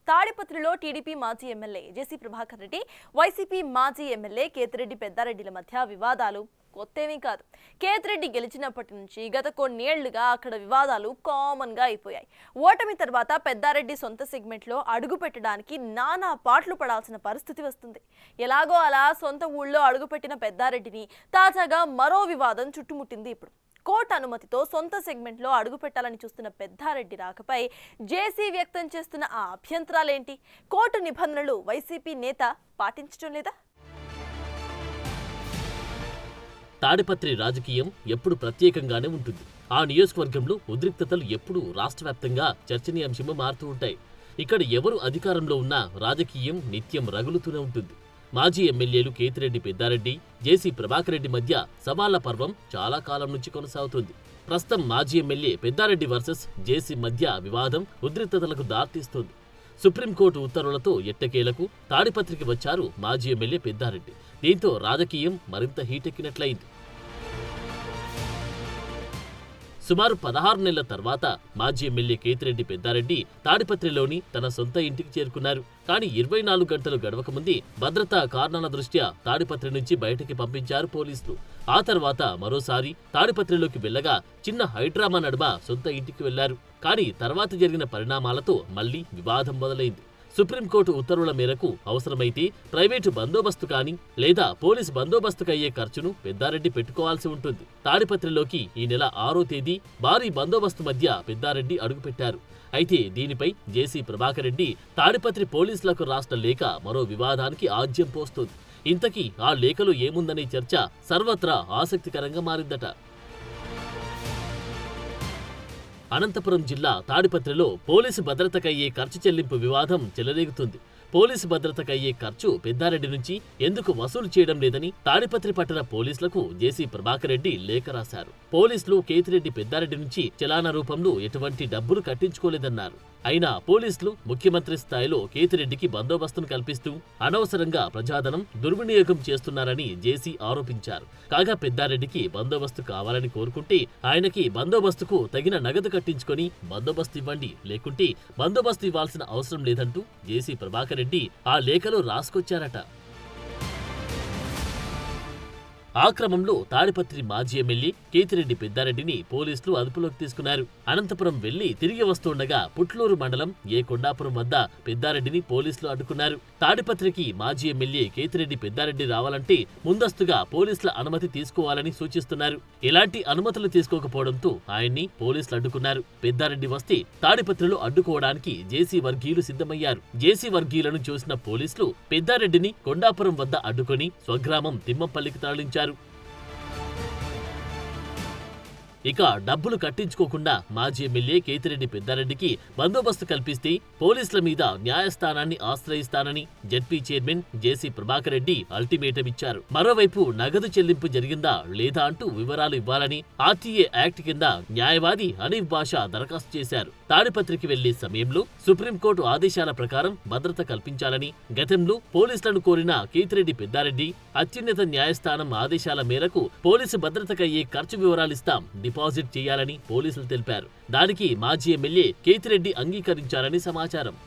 తాడిపత్రిలో టీడీపీ మాజీ ఎమ్మెల్యే జేసీ ప్రభాకర్ రెడ్డి, వైసీపీ మాజీ ఎమ్మెల్యే కేతిరెడ్డి పెద్దారెడ్డిల మధ్య వివాదాలు కొత్తేమీ కాదు. కేతిరెడ్డి గెలిచినప్పటి నుంచి గత కొన్నేళ్లుగా అక్కడ వివాదాలు కామన్ గా అయిపోయాయి. ఓటమి తర్వాత పెద్దారెడ్డి సొంత సెగ్మెంట్లో అడుగు పెట్టడానికి నానా పాట్లు పడాల్సిన పరిస్థితి వస్తుంది. ఎలాగో అలా సొంత ఊళ్ళో అడుగుపెట్టిన పెద్దారెడ్డిని తాజాగా మరో వివాదం చుట్టుముట్టింది. ఇప్పుడు కోర్టు అనుమతితో సొంత సెగ్మెంట్లో అడుగు పెట్టాలని చూస్తున్న పెద్దారెడ్డి రాకపై జేసీ వ్యక్తం చేస్తున్న ఆ అభ్యంతరాలేంటి? కోర్టు నిబంధనలు వైసీపీ నేత పాటించడం లేదా? తాడిపత్రి రాజకీయం ఎప్పుడు ప్రత్యేకంగానే ఉంటుంది. ఆ నియోజకవర్గంలో ఉద్రిక్తతలు ఎప్పుడూ రాష్ట్ర వ్యాప్తంగా చర్చనీయాంశంగా మారుతూ ఉంటాయి. ఇక్కడ ఎవరు అధికారంలో ఉన్నా రాజకీయం నిత్యం రగులుతూనే ఉంటుంది. మాజీ ఎమ్మెల్యేలు కేతిరెడ్డి పెద్దారెడ్డి, జేసీ ప్రభాకర్ రెడ్డి మధ్య సవాళ్ల పర్వం చాలా కాలం నుంచి కొనసాగుతుంది. ప్రస్తుతం మాజీ ఎమ్మెల్యే పెద్దారెడ్డి వర్సెస్ జేసీ మధ్య వివాదం ఉద్రిక్తతలకు దారితీస్తోంది. సుప్రీంకోర్టు ఉత్తర్వులతో ఎట్టకేలకు తాడిపత్రికి వచ్చారు మాజీ ఎమ్మెల్యే పెద్దారెడ్డి. దీంతో రాజకీయం మరింత హీటెక్కినట్లయింది. సుమారు 16 నెలల తర్వాత మాజీ ఎమ్మెల్యే కేతిరెడ్డి పెద్దారెడ్డి తాడిపత్రిలోని తన సొంత ఇంటికి చేరుకున్నారు. కానీ 24 గంటలు గడవకముందే భద్రతా కారణాల దృష్ట్యా తాడిపత్రి నుంచి బయటకి పంపించారు పోలీసులు. ఆ తర్వాత మరోసారి తాడిపత్రిలోకి వెళ్లగా చిన్న హైడ్రామా నడుమ సొంత ఇంటికి వెళ్లారు. కానీ తర్వాత జరిగిన పరిణామాలతో మళ్లీ వివాదం మొదలైంది. సుప్రీంకోర్టు ఉత్తర్వుల మేరకు అవసరమైతే ప్రైవేటు బందోబస్తు కానీ లేదా పోలీసు బందోబస్తుకు అయ్యే ఖర్చును పెద్దారెడ్డి పెట్టుకోవాల్సి ఉంటుంది. తాడిపత్రిలోకి ఈ నెల 6వ తేదీ భారీ బందోబస్తు మధ్య పెద్దారెడ్డి అడుగుపెట్టారు. అయితే దీనిపై జేసీ ప్రభాకర్ రెడ్డి తాడిపత్రి పోలీసులకు రాసిన లేఖ మరో వివాదానికి ఆజ్యం పోస్తోంది. ఇంతకీ ఆ లేఖలో ఏముందనే చర్చ సర్వత్రా ఆసక్తికరంగా మారిందట. అనంతపురం జిల్లా తాడిపత్రిలో పోలీసు భద్రతకయ్యే ఖర్చు చెల్లింపు వివాదం చెలరేగుతుంది. పోలీసు భద్రతకయ్యే ఖర్చు పెద్దారెడ్డి నుంచి ఎందుకు వసూలు చేయడం లేదని తాడిపత్రి పట్టణ పోలీసులకు జేసీ ప్రభాకర్ రెడ్డి లేఖ రాశారు. పోలీసులు కేతిరెడ్డి పెద్దారెడ్డి నుంచి చలానా రూపంలో ఎటువంటి డబ్బులు కట్టించుకోలేదన్నారు. అయినా పోలీసులు ముఖ్యమంత్రి స్థాయిలో కేతిరెడ్డికి బందోబస్తును కల్పిస్తూ అనవసరంగా ప్రజాధనం దుర్వినియోగం చేస్తున్నారని జేసీ ఆరోపించారు. కాగా పెద్దారెడ్డికి బందోబస్తు కావాలని కోరుకుంటే ఆయనకి బందోబస్తుకు తగిన నగదు కట్టించుకొని బందోబస్తు ఇవ్వండి, లేకుంటే బందోబస్తు ఇవ్వాల్సిన అవసరం లేదంటూ జేసీ ప్రభాకర్ రెడ్డి ఆ లేఖలో రాసుకొచ్చారట. ఆ క్రమంలో తాడిపత్రి మాజీ ఎమ్మెల్యే కేతిరెడ్డి పెద్దారెడ్డిని పోలీసులు అదుపులోకి తీసుకున్నారు. అనంతపురం వెళ్లి తిరిగి వస్తుండగా పుట్లూరు మండలం ఏ కొండాపురం వద్ద పెద్దారెడ్డిని పోలీసులు అడ్డుకున్నారు. తాడిపత్రికి మాజీ ఎమ్మెల్యే కేతిరెడ్డి పెద్దారెడ్డి రావాలంటే ముందస్తుగా పోలీసుల అనుమతి తీసుకోవాలని సూచిస్తున్నారు. ఎలాంటి అనుమతులు తీసుకోకపోవడంతో ఆయన్ని పోలీసులు అడ్డుకున్నారు. పెద్దారెడ్డి వస్తే తాడిపత్రిలో అడ్డుకోవడానికి జేసీ వర్గీయులు సిద్ధమయ్యారు. జేసీ వర్గీయులను చూసిన పోలీసులు పెద్దారెడ్డిని కొండాపురం వద్ద అడ్డుకొని స్వగ్రామం తిమ్మంపల్లికి తరలించారు. ఇక డబ్బులు కట్టించుకోకుండా మాజీ ఎమ్మెల్యే కేతిరెడ్డి పెద్దారెడ్డికి బందోబస్తు కల్పిస్తే పోలీసుల మీద న్యాయస్థానాన్ని ఆశ్రయిస్తానని జెడ్పీ చైర్మన్ జేసీ ప్రభాకర్ రెడ్డి అల్టిమేటం ఇచ్చారు. మరోవైపు నగదు చెల్లింపు జరిగిందా లేదా అంటూ వివరాలు ఇవ్వాలని ఆర్టీఏ యాక్ట్ కింద న్యాయవాది హనీఫ్ బాషా దరఖాస్తు చేశారు. తాడిపత్రికి వెళ్లే సమయంలో సుప్రీంకోర్టు ఆదేశాల ప్రకారం భద్రత కల్పించాలని గతంలో పోలీసులను కోరిన కేతిరెడ్డి పెద్దారెడ్డి అత్యున్నత న్యాయస్థానం ఆదేశాల మేరకు పోలీసు భద్రతకయ్యే ఖర్చు వివరాలిస్తాం, డిపాజిట్ చేయాలని పోలీసులు తెలిపారు. దానికి మాజీ ఎమ్మెల్యే కేతిరెడ్డి అంగీకరించారని సమాచారం.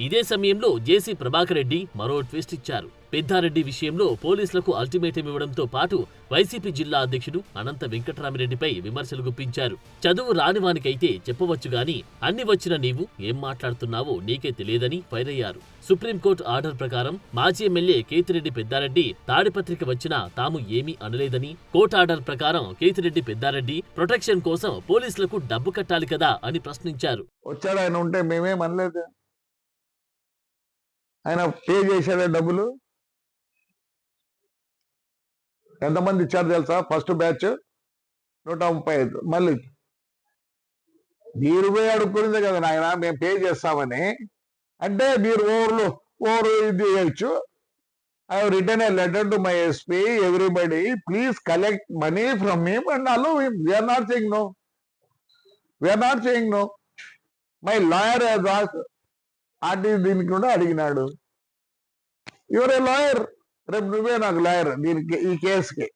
ఇదే సమయంలో జేసీ ప్రభాకర్ రెడ్డి మరో ట్విస్ట్ ఇచ్చారు. పెద్దారెడ్డి విషయంలో పోలీసులకు అల్టిమేటం ఇవ్వడంతో పాటు వైసీపీ జిల్లా అధ్యక్షుడు అనంత వెంకట్రామిరెడ్డిపై విమర్శలు గుప్పించారు. చదువు రానివానికైతే చెప్పవచ్చు గాని అన్ని వచ్చిన నీవు ఏం మాట్లాడుతున్నావో నీకే తెలియదని ఫైర్ అయ్యారు. సుప్రీంకోర్టు ఆర్డర్ ప్రకారం మాజీ ఎమ్మెల్యే కేతిరెడ్డి పెద్దారెడ్డి తాడిపత్రికి వచ్చినా తాము ఏమీ అనలేదని, కోర్టు ఆర్డర్ ప్రకారం కేతిరెడ్డి పెద్దారెడ్డి ప్రొటెక్షన్ కోసం పోలీసులకు డబ్బు కట్టాలి కదా అని ప్రశ్నించారు. వచ్చాడు ఆయన ఉంటే మేమేం అనలేదు, ఆయన పే చేశాడే డబ్బులు. ఎంతమంది ఇచ్చారు తెలుసా? First batch 135. మళ్ళీ మీరు పోయి అడుక్కునేదే కదా నాయన మేము పే చేస్తామని. అంటే మీరు ఓవర్ ఇది చేయొచ్చు. I have written a letter to my SP, everybody please collect money from me and all. We are not saying no, we are not saying no. My lawyer RTI దీనికి కూడా అడిగినాడు. యువర్ ఏ లాయర్, రేపు నువ్వే నాకు lawyer దీనికి, ఈ కేసుకి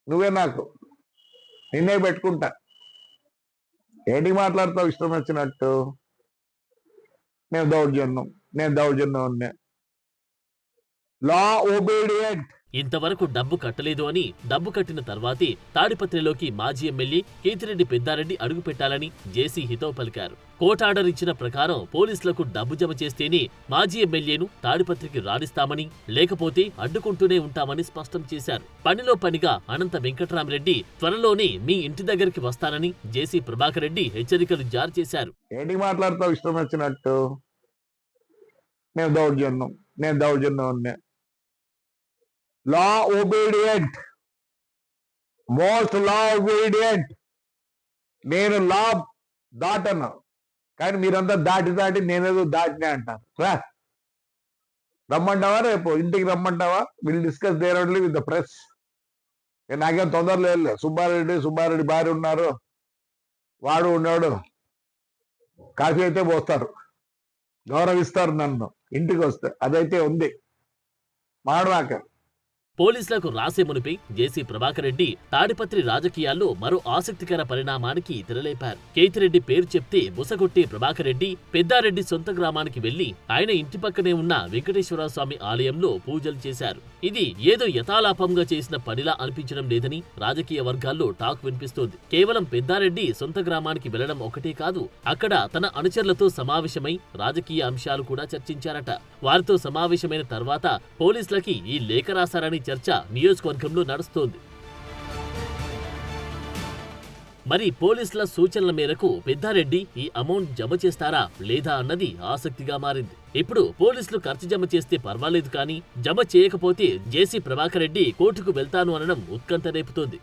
నువ్వే నాకు నిన్నే పెట్టుకుంటా. ఏంటి మాట్లాడతావు ఇష్టం వచ్చినట్టు? నేను దౌర్జన్యం లా ఒబీడియంట్. ఇంతవరకు డబ్బు కట్టలేదు అని, డబ్బు కట్టిన తర్వాతే తాడిపత్రిలోకి మాజీ ఎమ్మెల్యే కేతిరెడ్డి పెద్దారెడ్డి అడుగుపెట్టాలని జేసీ హితవు పలికారు. కోర్టు ఆర్డర్ ఇచ్చిన ప్రకారం పోలీసులకు డబ్బు జమ చేస్తేనే మాజీ ఎమ్మెల్యేను తాడిపత్రికి రాణిస్తామని, లేకపోతే అడ్డుకుంటూనే ఉంటామని స్పష్టం చేశారు. పనిలో పనిగా అనంత వెంకట్రామరెడ్డి త్వరలోనే మీ ఇంటి దగ్గరికి వస్తానని జేసీ ప్రభాకర్ రెడ్డి హెచ్చరికలు జారీ చేశారు. ఏంటి మాట్లాడతావు ఇష్టం వచ్చినట్టు? నేను దౌర్జన్యం లా ఒబీడియంట్, మోస్ట్ లా ఒబీడియంట్. నేను లా దాటను, కానీ మీరంతా దాటి నేనేదో దాటినే అంటారు. రమ్మంటావా? రేపు ఇంటికి రమ్మంటావా? Will discuss there only with the press. నాకేం తొందర లేదు. సుబ్బారెడ్డి భార్య ఉన్నారు, వాడు ఉన్నాడు. కాఫీ అయితే పోస్తారు, గౌరవిస్తారు నన్ను ఇంటికి వస్తే. అదైతే ఉంది. మాడవాక పోలీసులకు రాసే మునిపై జేసీ ప్రభాకర్ రెడ్డి తాడిపత్రి రాజకీయాల్లో మరో ఆసక్తికర పరిణామానికి తెరలేపారు. కేతిరెడ్డి పేరు చెప్తే బుసగొట్టే ప్రభాకర్ రెడ్డి పెద్దారెడ్డి సొంత గ్రామానికి వెళ్లి ఆయన ఇంటి పక్కనే ఉన్న వెంకటేశ్వర స్వామి ఆలయంలో పూజలు చేశారు. ఇది ఏదో యథాలాపంగా చేసిన పనిలా అనిపించడం లేదని రాజకీయ వర్గాల్లో టాక్ వినిపిస్తోంది. కేవలం పెద్దారెడ్డి సొంత గ్రామానికి వెళ్లడం ఒకటే కాదు, అక్కడ తన అనుచరులతో సమావేశమై రాజకీయ అంశాలు కూడా చర్చించారట. వారితో సమావేశమైన తర్వాత పోలీసులకి ఈ లేఖ రాశారని చర్చ నియోజకవర్గంలో నడుస్తోంది. మరి పోలీసుల సూచనల మేరకు పెద్దారెడ్డి ఈ అమౌంట్ జమ చేస్తారా లేదా అన్నది ఆసక్తిగా మారింది. ఇప్పుడు పోలీసులు ఖర్చు జమ చేస్తే పర్వాలేదు, కానీ జమ చేయకపోతే జేసీ ప్రభాకర్ రెడ్డి కోర్టుకు వెళ్తాను అనడం ఉత్కంఠ రేపుతోంది.